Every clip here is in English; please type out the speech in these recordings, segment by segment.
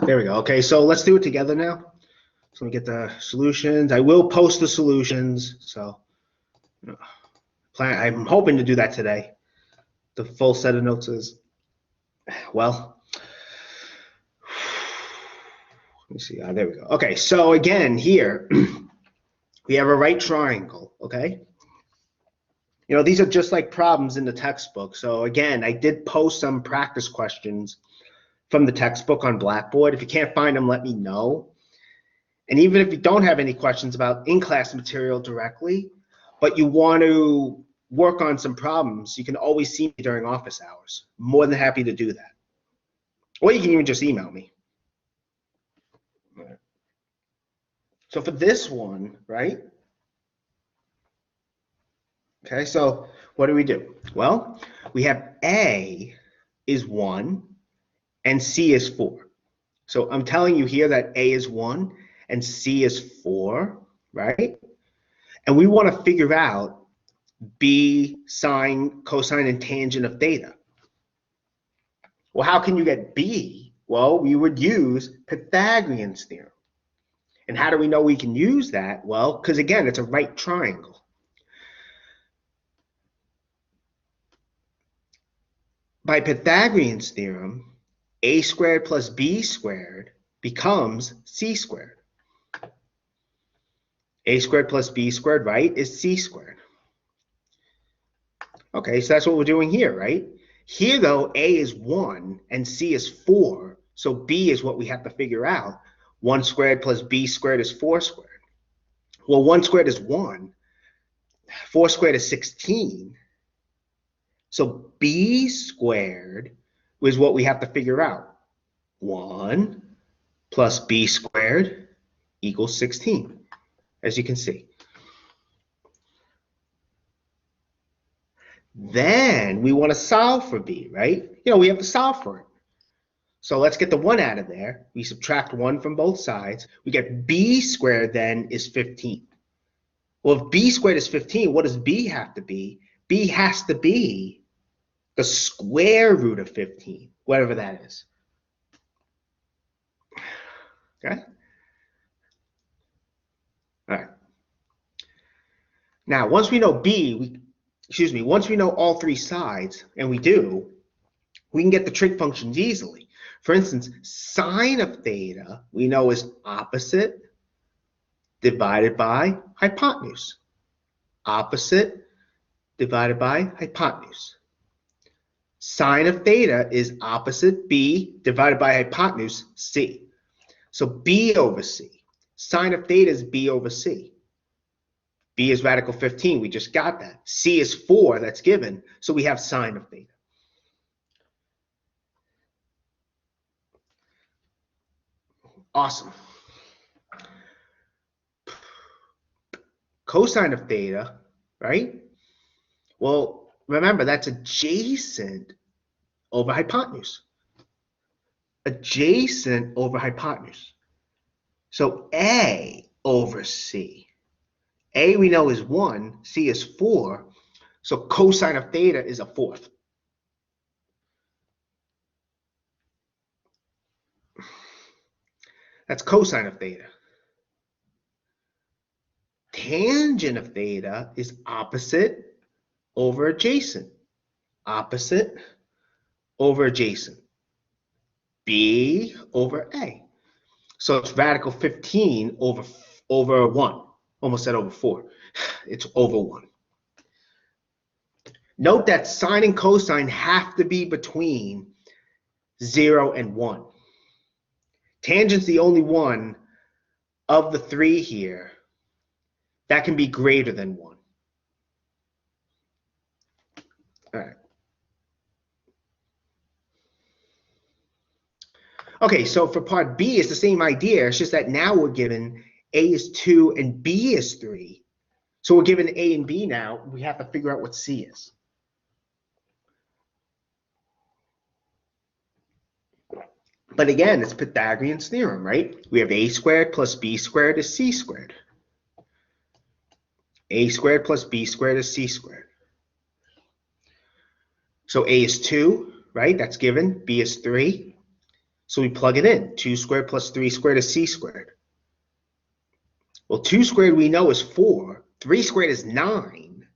There we go. Okay, so let's do it together now. So let me get the solutions. I will post the solutions. So I'm hoping to do that today. The full set of notes is, well, let me see. There we go. Okay, so again, here we have a right triangle, okay? You know, these are just like problems in the textbook. So again, I did post some practice questions from the textbook on Blackboard. If you can't find them, let me know. And even if you don't have any questions about in-class material directly, but you want to work on some problems, you can always see me during office hours. More than happy to do that. Or you can even just email me. So for this one, right? Okay, so what do? Well, we have A is 1 and C is 4. So I'm telling you here that A is 1 and C is 4, right? And we want to figure out B, sine, cosine, and tangent of theta. Well, how can you get B? Well, we would use Pythagorean's theorem. And how do we know we can use that? Well, because again, it's a right triangle. By Pythagorean's theorem, a squared plus b squared becomes c squared. A squared plus b squared, right, is c squared. Okay, so that's what we're doing here, right? Here, though, a is 1 and c is 4, so b is what we have to figure out. 1 squared plus b squared is 4 squared. Well, 1 squared is 1. 4 squared is 16. So b squared is what we have to figure out. 1 plus b squared equals 16, as you can see. Then we want to solve for b, right? You know, we have to solve for it. So let's get the 1 out of there. We subtract 1 from both sides. We get b squared then is 15. Well, if b squared is 15, what does b have to be? B has to be the square root of 15, whatever that is. Okay? All right. Now, once we know b, once we know all 3 sides, and we do, we can get the trig functions easily. For instance, sine of theta, we know is opposite divided by hypotenuse. Opposite divided by hypotenuse. Sine of theta is opposite b divided by hypotenuse c. So b over c. Sine of theta is b over c. B is radical 15. We just got that. C is 4. That's given. So we have sine of theta. Awesome. Cosine of theta, right? Well, remember, that's adjacent over hypotenuse. Adjacent over hypotenuse. So A over C. A we know is 1, C is 4, so cosine of theta is a 4th. That's cosine of theta. Tangent of theta is opposite over adjacent. Opposite over adjacent. B over A. So it's radical 15 over 1. Almost said over 4. It's over 1. Note that sine and cosine have to be between 0 and 1. Tangent's the only one of the 3 here that can be greater than 1. All right. Okay, so for part B, it's the same idea. It's just that now we're given A is 2 and B is 3. So we're given A and B now. We have to figure out what C is. But again, it's Pythagorean's theorem, right? We have A squared plus B squared is C squared. A squared plus B squared is C squared. So A is 2, right? That's given. B is 3. So we plug it in. 2 squared plus 3 squared is c squared. Well, 2 squared we know is 4. 3 squared is 9.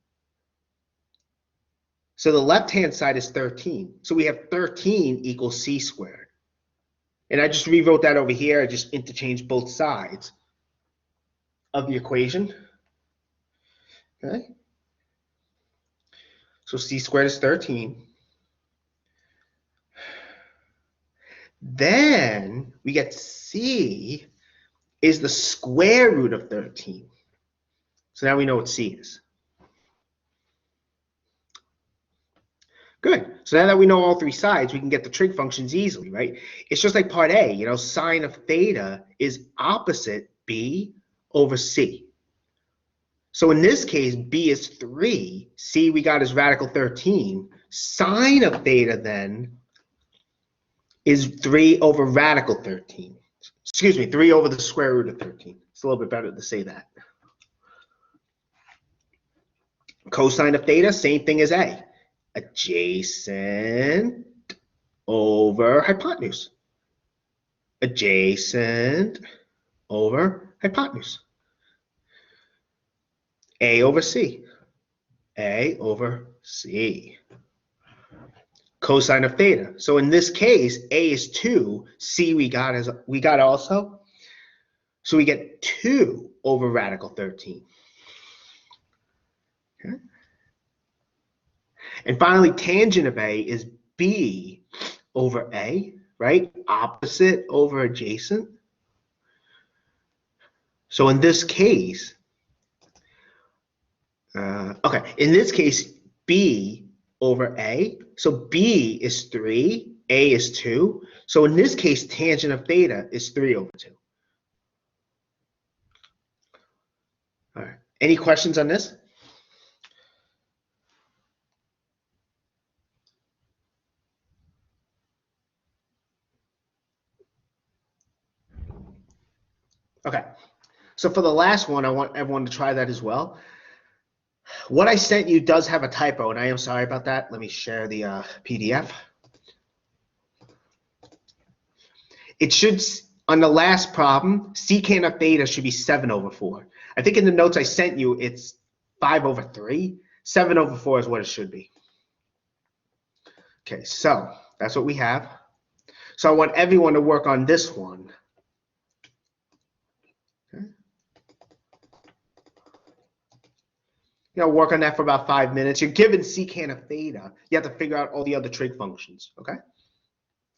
So the left-hand side is 13. So we have 13 equals c squared. And I just rewrote that over here. I just interchanged both sides of the equation. Okay. So c squared is 13. Then we get c is the square root of 13. So now we know what c is. Good. So now that we know all three sides, we can get the trig functions easily, right? It's just like part A, you know, sine of theta is opposite b over c. So in this case, b is 3. C we got is radical 13. Sine of theta then is 3 over radical 13. Excuse me, 3 over the square root of 13. It's a little bit better to say that. Cosine of theta, same thing as A. Adjacent over hypotenuse. Adjacent over hypotenuse. A over C. A over C. Cosine of theta. So in this case, A is 2. C we got also. So we get 2 over radical 13. Okay. And finally, tangent of A is B over A, right? Opposite over adjacent. So in this case, in this case, B over A. So B is 3, A is 2. So in this case, tangent of theta is 3 over 2. All right. Any questions on this? Okay. So for the last one, I want everyone to try that as well. What I sent you does have a typo, and I am sorry about that. Let me share the PDF. It should, on the last problem, secant of theta should be 7 over 4. I think in the notes I sent you, it's 5 over 3. 7 over 4 is what it should be. Okay, so that's what we have. So I want everyone to work on this one. Okay. You know, work on that for about 5 minutes. You're given secant of theta. You have to figure out all the other trig functions, okay?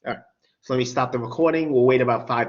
All right, so let me stop the recording. We'll wait about 5 minutes.